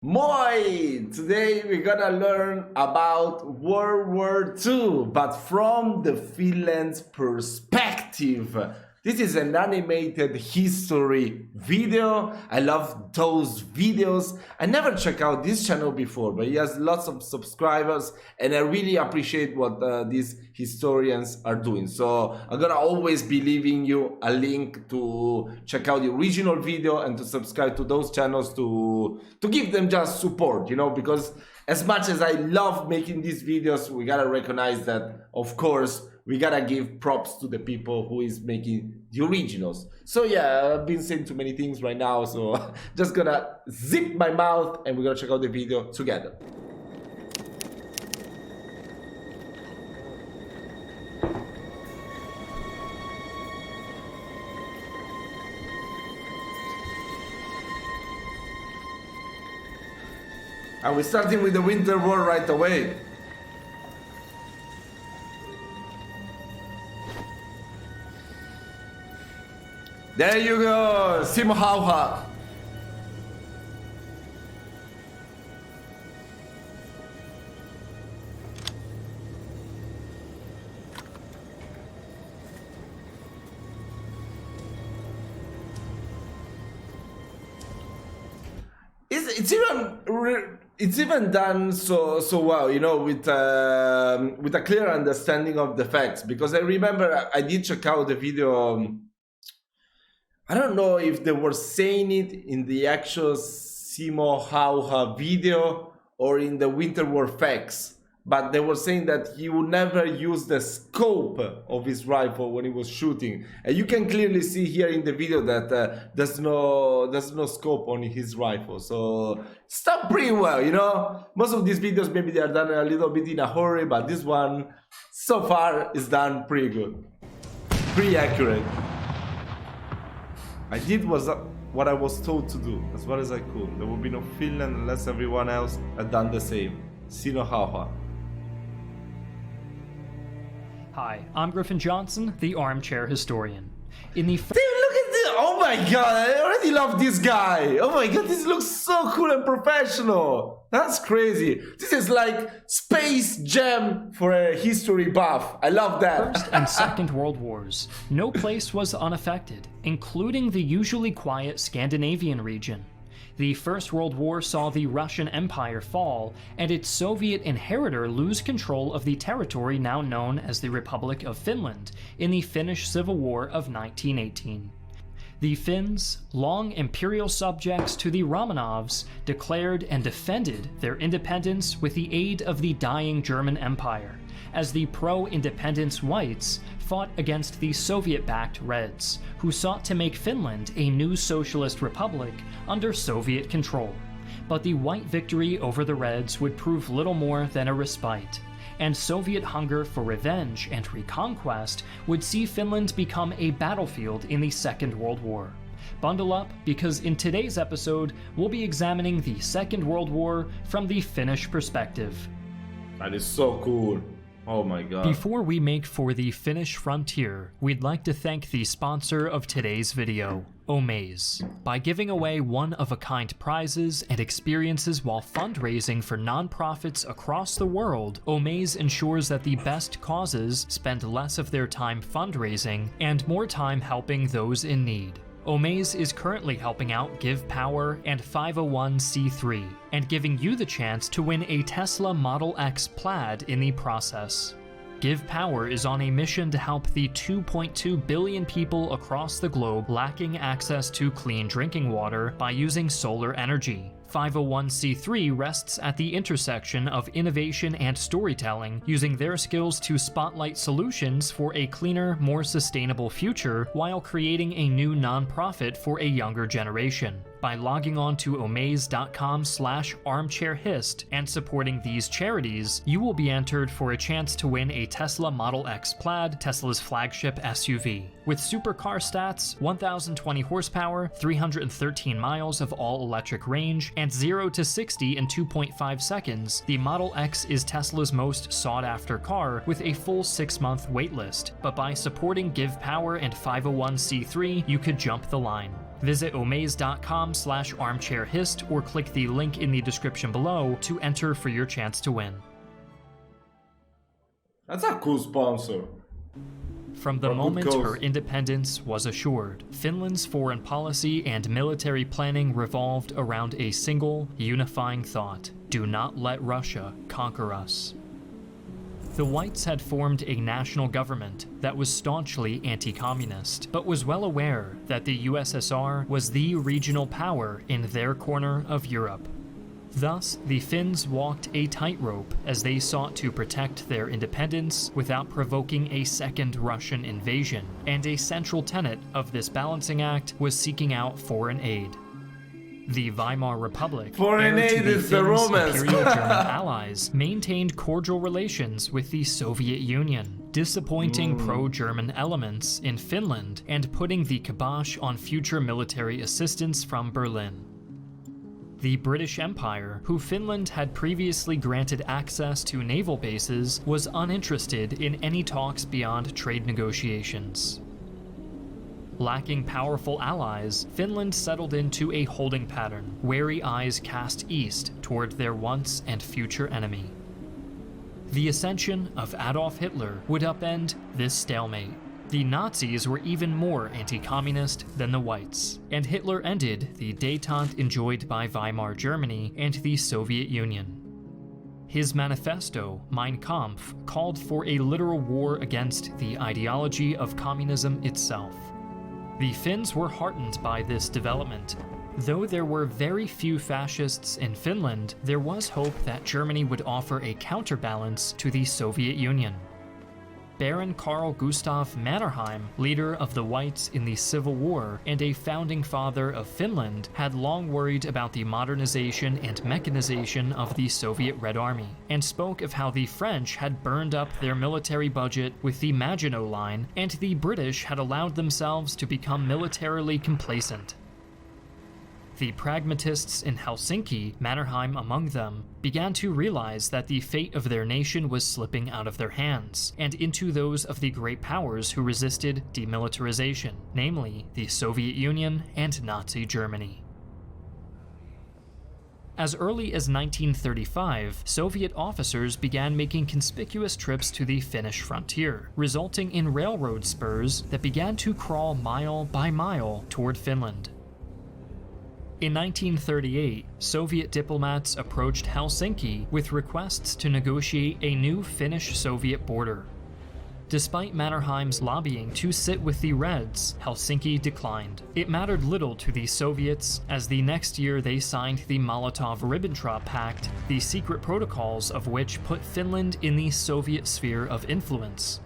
Moi! Today we're gonna learn about World War II, but from the Finland's perspective. This is an animated history video. I love those videos. I never checked out this channel before, but he has lots of subscribers and I really appreciate what these historians are doing. So I'm gonna always be leaving you a link to check out the original video and to subscribe to those channels to give them just support, you know, because as much as I love making these videos, we gotta recognize that, of course, we gotta give props to the people who is making the originals. So yeah, I've been saying too many things right now, so just gonna zip my mouth and we're gonna check out the video together. And we're starting with the Winter War right away. There you go, Simhauha. It's even done so well, you know, with a clear understanding of the facts. Because I remember I did check out the video. I don't know if they were saying it in the actual Simo Hauha video or in the Winter War facts, but they were saying that he would never use the scope of his rifle when he was shooting. And you can clearly see here in the video that there's no scope on his rifle. So it's done pretty well, you know. Most of these videos maybe they are done a little bit in a hurry, but this one so far is done pretty good, pretty accurate. I did what I was told to do, as well as I could. There will be no Finland unless everyone else had done the same. Sino Hauha. Hi, I'm Griffin Johnson, the Armchair Historian. In the Dude, look at this! Oh my god, I already love this guy! Oh my god, this looks so cool and professional! That's crazy! This is like Space Jam for a history buff. I love that. First and Second World Wars, no place was unaffected, including the usually quiet Scandinavian region. The First World War saw the Russian Empire fall, and its Soviet inheritor lose control of the territory now known as the Republic of Finland in the Finnish Civil War of 1918. The Finns, long imperial subjects to the Romanovs, declared and defended their independence with the aid of the dying German Empire, as the pro-independence whites fought against the Soviet-backed Reds, who sought to make Finland a new socialist republic under Soviet control. But the white victory over the Reds would prove little more than a respite, and Soviet hunger for revenge and reconquest would see Finland become a battlefield in the Second World War. Bundle up, because in today's episode, we'll be examining the Second World War from the Finnish perspective. That is so cool. Oh my god. Before we make for the Finnish frontier, we'd like to thank the sponsor of today's video, Omaze. By giving away one-of-a-kind prizes and experiences while fundraising for nonprofits across the world, Omaze ensures that the best causes spend less of their time fundraising and more time helping those in need. Omaze is currently helping out Give Power and 501c3, and giving you the chance to win a Tesla Model X Plaid in the process. Give Power is on a mission to help the 2.2 billion people across the globe lacking access to clean drinking water by using solar energy. 501c3 rests at the intersection of innovation and storytelling, using their skills to spotlight solutions for a cleaner, more sustainable future while creating a new nonprofit for a younger generation. By logging on to omaze.com/armchairhist and supporting these charities, you will be entered for a chance to win a Tesla Model X Plaid, Tesla's flagship SUV. With supercar stats, 1,020 horsepower, 313 miles of all-electric range, and 0 to 60 in 2.5 seconds, the Model X is Tesla's most sought-after car with a full 6-month waitlist. But by supporting Give Power and 501c3, you could jump the line. Visit omaze.com/armchairhist or click the link in the description below to enter for your chance to win. That's a cool sponsor. From the moment her independence was assured, Finland's foreign policy and military planning revolved around a single, unifying thought: do not let Russia conquer us. The Whites had formed a national government that was staunchly anti-communist, but was well aware that the USSR was the regional power in their corner of Europe. Thus, the Finns walked a tightrope as they sought to protect their independence without provoking a second Russian invasion, and a central tenet of this balancing act was seeking out foreign aid. The Weimar Republic, foreign aid is the Romans, Imperial German allies, maintained cordial relations with the Soviet Union, disappointing pro-German elements in Finland and putting the kibosh on future military assistance from Berlin. The British Empire, who Finland had previously granted access to naval bases, was uninterested in any talks beyond trade negotiations. Lacking powerful allies, Finland settled into a holding pattern, wary eyes cast east toward their once and future enemy. The ascension of Adolf Hitler would upend this stalemate. The Nazis were even more anti-communist than the Whites, and Hitler ended the détente enjoyed by Weimar Germany and the Soviet Union. His manifesto, Mein Kampf, called for a literal war against the ideology of communism itself. The Finns were heartened by this development. Though there were very few fascists in Finland, there was hope that Germany would offer a counterbalance to the Soviet Union. Baron Carl Gustav Mannerheim, leader of the Whites in the Civil War and a founding father of Finland, had long worried about the modernization and mechanization of the Soviet Red Army, and spoke of how the French had burned up their military budget with the Maginot Line, and the British had allowed themselves to become militarily complacent. The pragmatists in Helsinki, Mannerheim among them, began to realize that the fate of their nation was slipping out of their hands, and into those of the great powers who resisted demilitarization, namely the Soviet Union and Nazi Germany. As early as 1935, Soviet officers began making conspicuous trips to the Finnish frontier, resulting in railroad spurs that began to crawl mile by mile toward Finland. In 1938, Soviet diplomats approached Helsinki with requests to negotiate a new Finnish-Soviet border. Despite Mannerheim's lobbying to sit with the Reds, Helsinki declined. It mattered little to the Soviets, as the next year they signed the Molotov-Ribbentrop Pact, the secret protocols of which put Finland in the Soviet sphere of influence.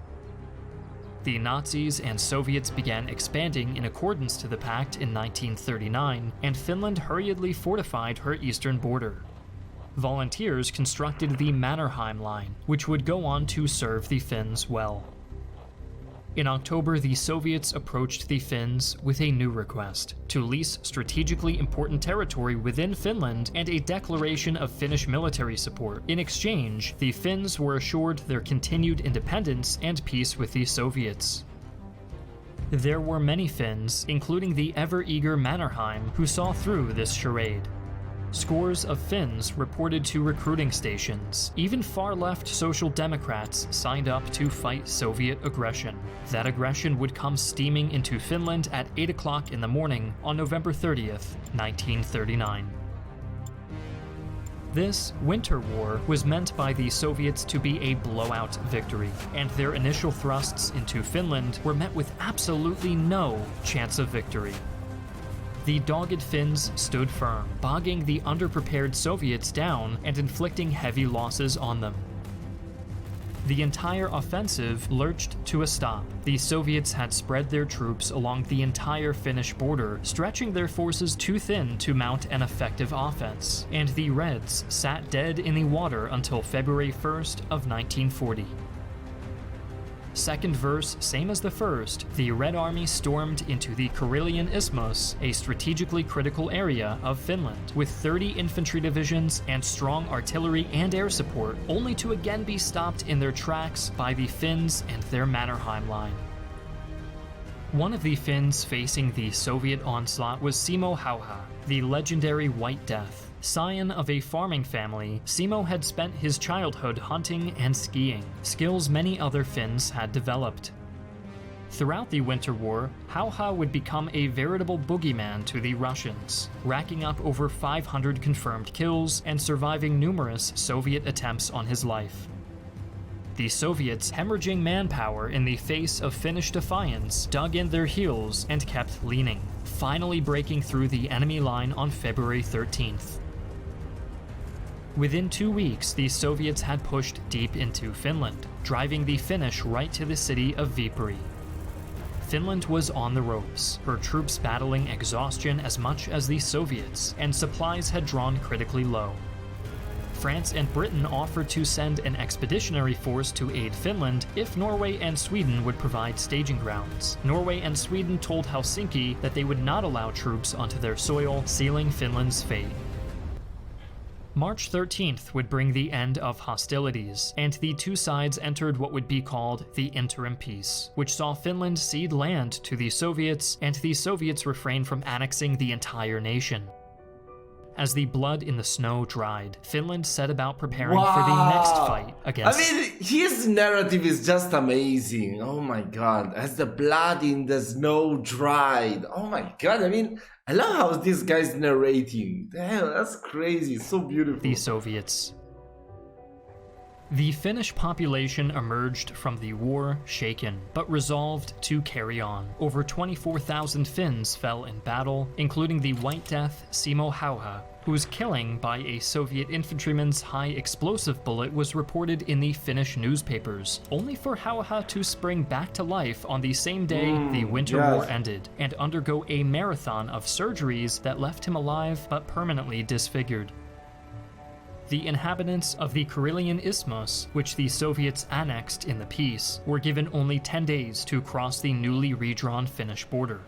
The Nazis and Soviets began expanding in accordance to the pact in 1939, and Finland hurriedly fortified her eastern border. Volunteers constructed the Mannerheim Line, which would go on to serve the Finns well. In October, the Soviets approached the Finns with a new request: to lease strategically important territory within Finland and a declaration of Finnish military support. In exchange, the Finns were assured their continued independence and peace with the Soviets. There were many Finns, including the ever-eager Mannerheim, who saw through this charade. Scores of Finns reported to recruiting stations. Even far-left Social Democrats signed up to fight Soviet aggression. That aggression would come steaming into Finland at 8 o'clock in the morning on November 30th, 1939. This Winter War was meant by the Soviets to be a blowout victory, and their initial thrusts into Finland were met with absolutely no chance of victory. The dogged Finns stood firm, bogging the underprepared Soviets down and inflicting heavy losses on them. The entire offensive lurched to a stop. The Soviets had spread their troops along the entire Finnish border, stretching their forces too thin to mount an effective offense, and the Reds sat dead in the water until February 1st of 1940. Second verse, same as the first, the Red Army stormed into the Karelian Isthmus, a strategically critical area of Finland, with 30 infantry divisions and strong artillery and air support, only to again be stopped in their tracks by the Finns and their Mannerheim Line. One of the Finns facing the Soviet onslaught was Simo Hauha, the legendary White Death. Scion of a farming family, Simo had spent his childhood hunting and skiing, skills many other Finns had developed. Throughout the Winter War, Hauha would become a veritable boogeyman to the Russians, racking up over 500 confirmed kills and surviving numerous Soviet attempts on his life. The Soviets, hemorrhaging manpower in the face of Finnish defiance, dug in their heels and kept leaning, finally breaking through the enemy line on February 13th. Within 2 weeks, the Soviets had pushed deep into Finland, driving the Finnish right to the city of Viipuri. Finland was on the ropes, her troops battling exhaustion as much as the Soviets, and supplies had drawn critically low. France and Britain offered to send an expeditionary force to aid Finland if Norway and Sweden would provide staging grounds. Norway and Sweden told Helsinki that they would not allow troops onto their soil, sealing Finland's fate. March 13th would bring the end of hostilities, and the two sides entered what would be called the interim peace, which saw Finland cede land to the Soviets, and the Soviets refrain from annexing the entire nation. As the blood in the snow dried, Finland set about preparing for the next fight against... I mean, his narrative is just amazing. Oh my god. As the blood in the snow dried. Oh my god. I mean, I love how this guy's narrating. Damn, that's crazy. So beautiful. The Soviets. The Finnish population emerged from the war shaken, but resolved to carry on. Over 24,000 Finns fell in battle, including the White Death Simo Hauha, whose killing by a Soviet infantryman's high-explosive bullet was reported in the Finnish newspapers, only for Hauha to spring back to life on the same day the Winter War ended, and undergo a marathon of surgeries that left him alive but permanently disfigured. The inhabitants of the Karelian Isthmus, which the Soviets annexed in the peace, were given only 10 days to cross the newly redrawn Finnish border.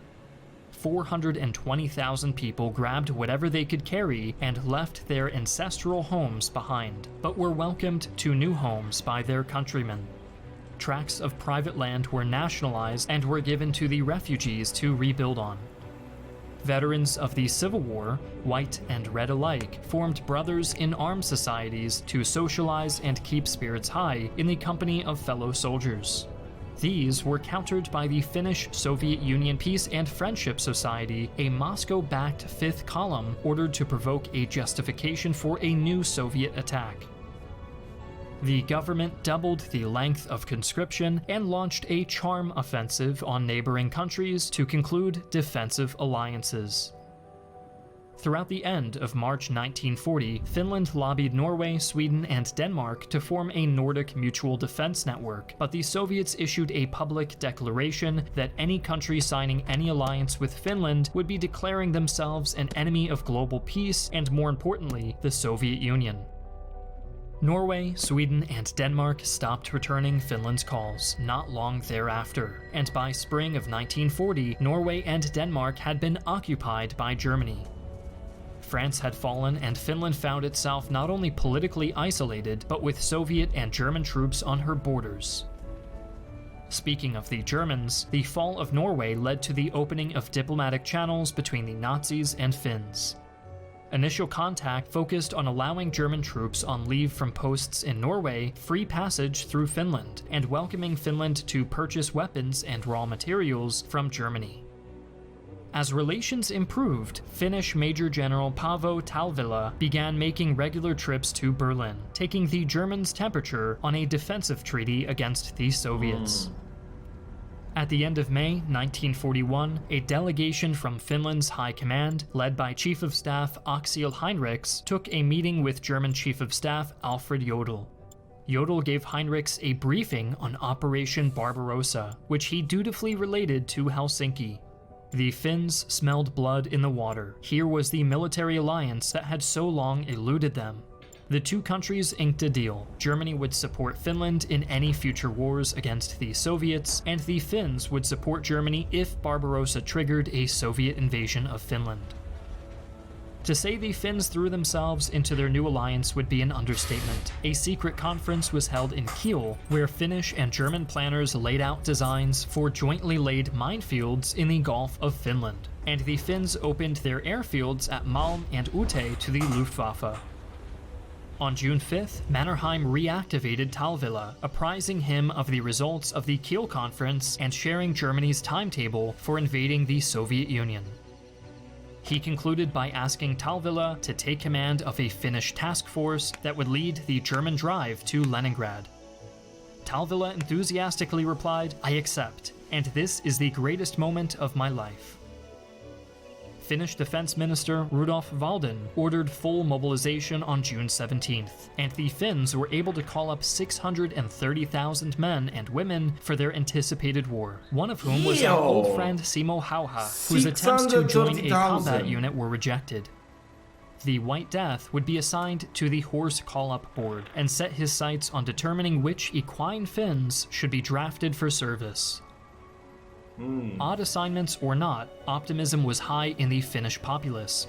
420,000 people grabbed whatever they could carry and left their ancestral homes behind, but were welcomed to new homes by their countrymen. Tracts of private land were nationalized and were given to the refugees to rebuild on. Veterans of the Civil War, white and red alike, formed brothers in armed societies to socialize and keep spirits high in the company of fellow soldiers. These were countered by the Finnish-Soviet Union Peace and Friendship Society, a Moscow-backed fifth column ordered to provoke a justification for a new Soviet attack. The government doubled the length of conscription and launched a charm offensive on neighboring countries to conclude defensive alliances. Throughout the end of March 1940, Finland lobbied Norway, Sweden, and Denmark to form a Nordic mutual defense network, but the Soviets issued a public declaration that any country signing any alliance with Finland would be declaring themselves an enemy of global peace and, more importantly, the Soviet Union. Norway, Sweden, and Denmark stopped returning Finland's calls not long thereafter, and by spring of 1940, Norway and Denmark had been occupied by Germany. France had fallen, and Finland found itself not only politically isolated, but with Soviet and German troops on her borders. Speaking of the Germans, the fall of Norway led to the opening of diplomatic channels between the Nazis and Finns. Initial contact focused on allowing German troops on leave from posts in Norway free passage through Finland, and welcoming Finland to purchase weapons and raw materials from Germany. As relations improved, Finnish Major General Paavo Talvila began making regular trips to Berlin, taking the Germans' temperature on a defensive treaty against the Soviets. At the end of May 1941, a delegation from Finland's High Command, led by Chief of Staff Aksel Heinrichs, took a meeting with German Chief of Staff Alfred Jodl. Jodl gave Heinrichs a briefing on Operation Barbarossa, which he dutifully related to Helsinki. The Finns smelled blood in the water. Here was the military alliance that had so long eluded them. The two countries inked a deal. Germany would support Finland in any future wars against the Soviets, and the Finns would support Germany if Barbarossa triggered a Soviet invasion of Finland. To say the Finns threw themselves into their new alliance would be an understatement. A secret conference was held in Kiel, where Finnish and German planners laid out designs for jointly laid minefields in the Gulf of Finland, and the Finns opened their airfields at Malm and Ute to the Luftwaffe. On June 5th, Mannerheim reactivated Talvilla, apprising him of the results of the Kiel Conference and sharing Germany's timetable for invading the Soviet Union. He concluded by asking Talvilla to take command of a Finnish task force that would lead the German drive to Leningrad. Talvilla enthusiastically replied, "I accept, and this is the greatest moment of my life." Finnish Defense Minister Rudolf Walden ordered full mobilization on June 17th, and the Finns were able to call up 630,000 men and women for their anticipated war, one of whom was our old friend Simo Hauha, whose attempts to join a combat unit were rejected. The White Death would be assigned to the Horse Call-Up Board and set his sights on determining which equine Finns should be drafted for service. Odd assignments or not, optimism was high in the Finnish populace.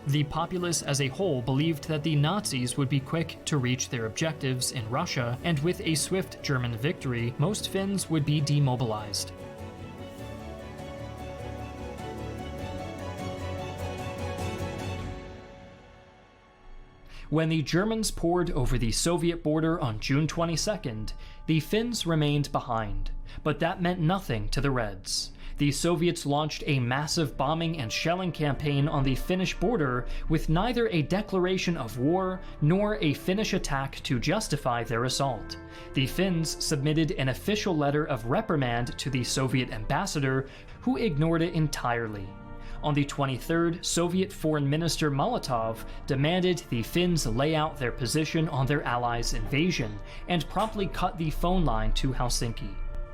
The populace as a whole believed that the Nazis would be quick to reach their objectives in Russia, and with a swift German victory, most Finns would be demobilized. When the Germans poured over the Soviet border on June 22nd, the Finns remained behind, but that meant nothing to the Reds. The Soviets launched a massive bombing and shelling campaign on the Finnish border with neither a declaration of war nor a Finnish attack to justify their assault. The Finns submitted an official letter of reprimand to the Soviet ambassador, who ignored it entirely. On the 23rd, Soviet Foreign Minister Molotov demanded the Finns lay out their position on their allies' invasion and promptly cut the phone line to Helsinki.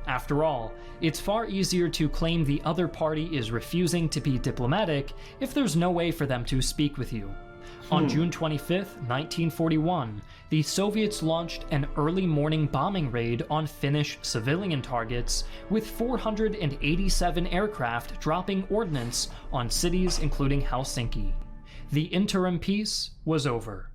After all, it's far easier to claim the other party is refusing to be diplomatic if there's no way for them to speak with you. On June 25th, 1941, the Soviets launched an early morning bombing raid on Finnish civilian targets, with 487 aircraft dropping ordnance on cities including Helsinki. The interim peace was over.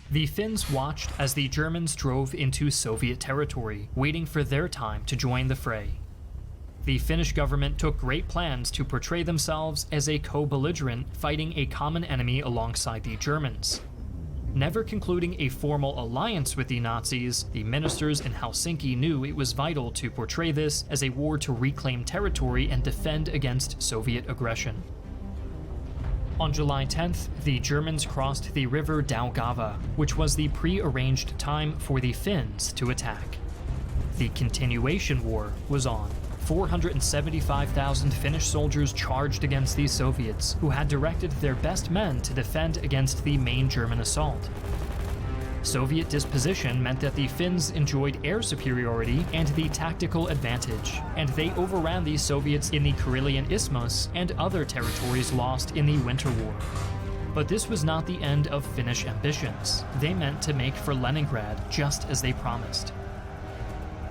The Finns watched as the Germans drove into Soviet territory, waiting for their time to join the fray. The Finnish government took great plans to portray themselves as a co-belligerent fighting a common enemy alongside the Germans. Never concluding a formal alliance with the Nazis, the ministers in Helsinki knew it was vital to portray this as a war to reclaim territory and defend against Soviet aggression. On July 10th, the Germans crossed the river Daugava, which was the pre-arranged time for the Finns to attack. The continuation war was on. 475,000 Finnish soldiers charged against the Soviets, who had directed their best men to defend against the main German assault. Soviet disposition meant that the Finns enjoyed air superiority and the tactical advantage, and they overran the Soviets in the Karelian Isthmus and other territories lost in the Winter War. But this was not the end of Finnish ambitions. They meant to make for Leningrad, just as they promised.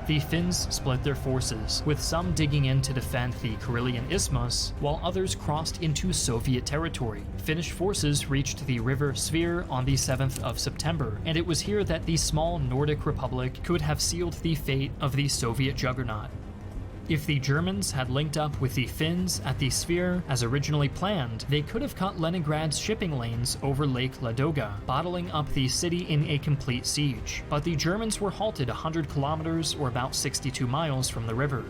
The Finns split their forces, with some digging in to defend the Karelian Isthmus, while others crossed into Soviet territory. Finnish forces reached the river Svir on the 7th of September, and it was here that the small Nordic republic could have sealed the fate of the Soviet juggernaut. If the Germans had linked up with the Finns at the Svir as originally planned, they could have cut Leningrad's shipping lanes over Lake Ladoga, bottling up the city in a complete siege. But the Germans were halted 100 kilometers or about 62 miles from the river.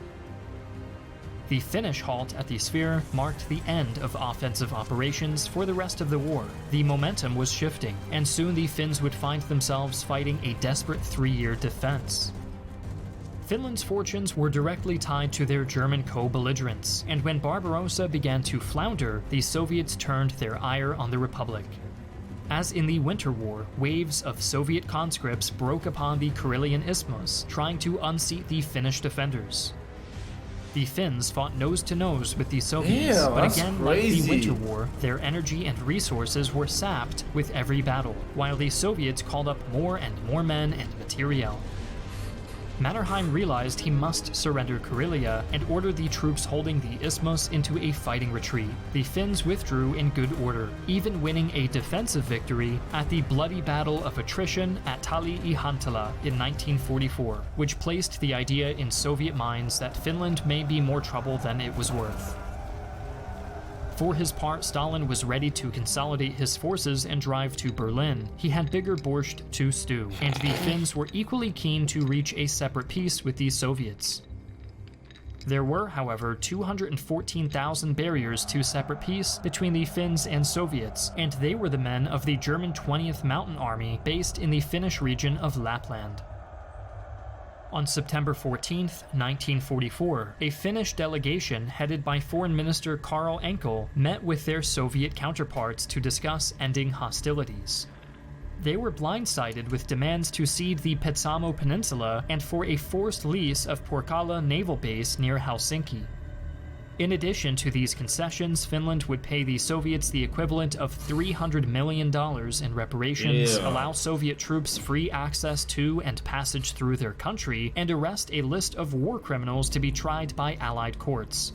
The Finnish halt at the Svir marked the end of offensive operations for the rest of the war. The momentum was shifting, and soon the Finns would find themselves fighting a desperate 3-year defense. Finland's fortunes were directly tied to their German co-belligerents, and when Barbarossa began to flounder, the Soviets turned their ire on the Republic. As in the Winter War, waves of Soviet conscripts broke upon the Karelian Isthmus, trying to unseat the Finnish defenders. The Finns fought nose-to-nose with the Soviets, but again, like the Winter War, their energy and resources were sapped with every battle, while the Soviets called up more and more men and materiel. Mannerheim realized he must surrender Karelia and ordered the troops holding the isthmus into a fighting retreat. The Finns withdrew in good order, even winning a defensive victory at the bloody Battle of Attrition at Tali-Ihantala in 1944, which placed the idea in Soviet minds that Finland may be more trouble than it was worth. For his part, Stalin was ready to consolidate his forces and drive to Berlin. He had bigger borscht to stew, and the Finns were equally keen to reach a separate peace with the Soviets. There were, however, 214,000 barriers to separate peace between the Finns and Soviets, and they were the men of the German 20th Mountain Army based in the Finnish region of Lapland. On September 14, 1944, a Finnish delegation headed by Foreign Minister Karl Enkel met with their Soviet counterparts to discuss ending hostilities. They were blindsided with demands to cede the Petsamo Peninsula and for a forced lease of Porkala Naval Base near Helsinki. In addition to these concessions, Finland would pay the Soviets the equivalent of $300 million in reparations, allow Soviet troops free access to and passage through their country, and arrest a list of war criminals to be tried by Allied courts.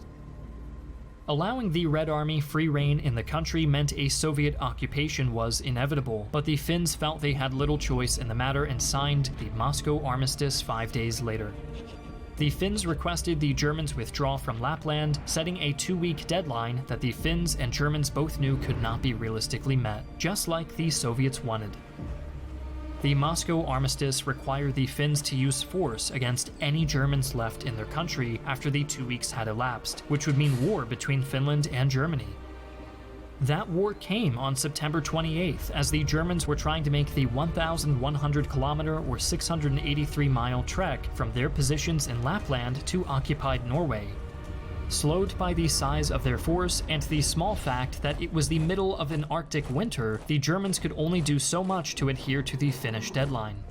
Allowing the Red Army free rein in the country meant a Soviet occupation was inevitable, but the Finns felt they had little choice in the matter and signed the Moscow Armistice 5 days later. The Finns requested the Germans withdraw from Lapland, setting a 2-week deadline that the Finns and Germans both knew could not be realistically met, just like the Soviets wanted. The Moscow Armistice required the Finns to use force against any Germans left in their country after the 2 weeks had elapsed, which would mean war between Finland and Germany. That war came on September 28th, as the Germans were trying to make the 1,100-kilometer or 683-mile trek from their positions in Lapland to occupied Norway. Slowed by the size of their force and the small fact that it was the middle of an Arctic winter, the Germans could only do so much to adhere to the Finnish deadline.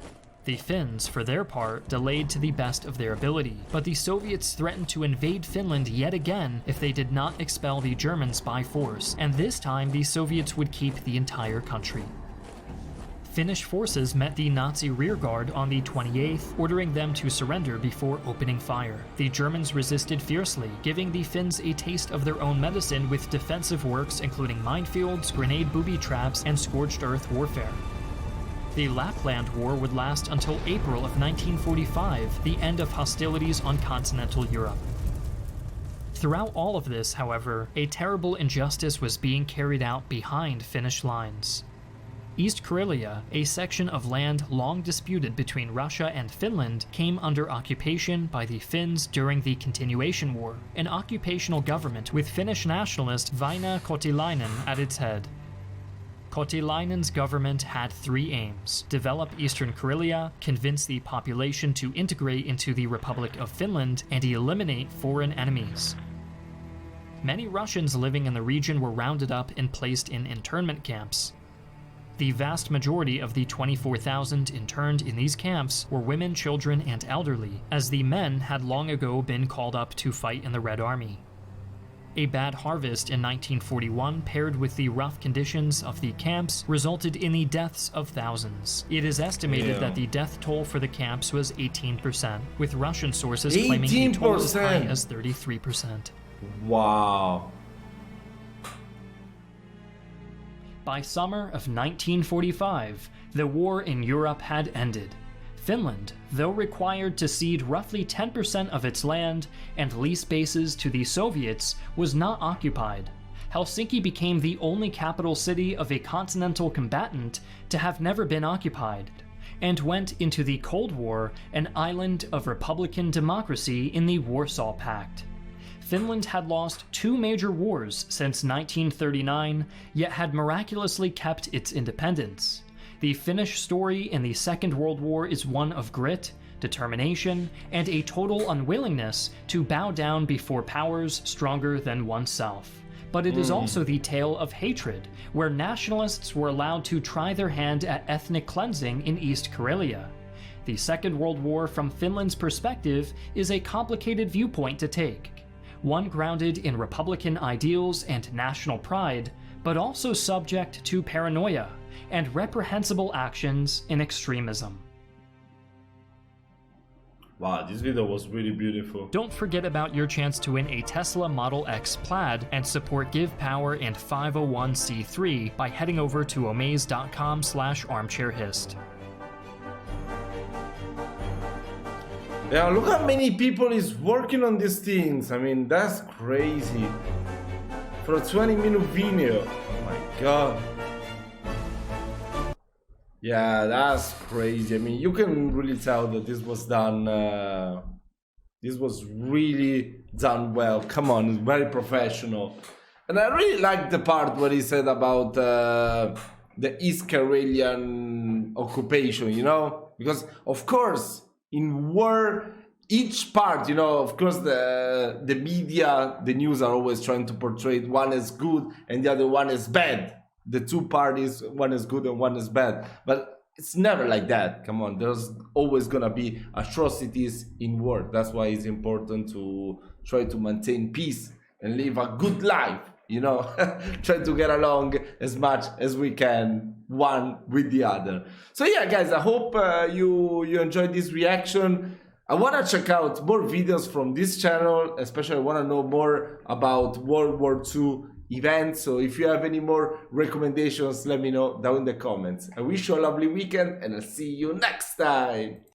The Finns, for their part, delayed to the best of their ability, but the Soviets threatened to invade Finland yet again if they did not expel the Germans by force, and this time the Soviets would keep the entire country. Finnish forces met the Nazi rearguard on the 28th, ordering them to surrender before opening fire. The Germans resisted fiercely, giving the Finns a taste of their own medicine with defensive works including minefields, grenade booby traps, and scorched earth warfare. The Lapland War would last until April of 1945, the end of hostilities on continental Europe. Throughout all of this, however, a terrible injustice was being carried out behind Finnish lines. East Karelia, a section of land long disputed between Russia and Finland, came under occupation by the Finns during the Continuation War, an occupational government with Finnish nationalist Väinö Kotilainen at its head. Kotilainen's government had 3 aims: develop Eastern Karelia, convince the population to integrate into the Republic of Finland, and eliminate foreign enemies. Many Russians living in the region were rounded up and placed in internment camps. The vast majority of the 24,000 interned in these camps were women, children, and elderly, as the men had long ago been called up to fight in the Red Army. A bad harvest in 1941, paired with the rough conditions of the camps, resulted in the deaths of thousands. It is estimated that the death toll for the camps was 18%, with Russian sources claiming a toll as high as 33%. Wow. By summer of 1945, the war in Europe had ended. Finland, though required to cede roughly 10% of its land and lease bases to the Soviets, was not occupied. Helsinki became the only capital city of a continental combatant to have never been occupied, and went into the Cold War an island of republican democracy in the Warsaw Pact. Finland had lost 2 major wars since 1939, yet had miraculously kept its independence. The Finnish story in the Second World War is one of grit, determination, and a total unwillingness to bow down before powers stronger than oneself. But it is also the tale of hatred, where nationalists were allowed to try their hand at ethnic cleansing in East Karelia. The Second World War, from Finland's perspective, is a complicated viewpoint to take. One grounded in republican ideals and national pride, but also subject to paranoia and reprehensible actions in extremism. Wow, this video was really beautiful. Don't forget about your chance to win a Tesla Model X Plaid and support Give Power and 501c3 by heading over to omaze.com/armchairhist. Yeah, look how many people is working on these things. I mean, that's crazy. For a 20-minute video. Oh my god. Yeah, that's crazy. I mean, you can really tell that this was done. This was really done well. Come on, it's very professional. And I really like the part where he said about the East Karelian occupation, you know? Because, of course, in war, each part, you know, of course, the media, the news are always trying to portray one as good and the other one as bad. The two parties, one is good and one is bad. But it's never like that. Come on, there's always gonna be atrocities in war. That's why it's important to try to maintain peace and live a good life, you know? Try to get along as much as we can, one with the other. So yeah, guys, I hope you enjoyed this reaction. I want to check out more videos from this channel, especially I want to know more about World War II events. So if you have any more recommendations, let me know down in the comments. I wish you a lovely weekend and I'll see you next time.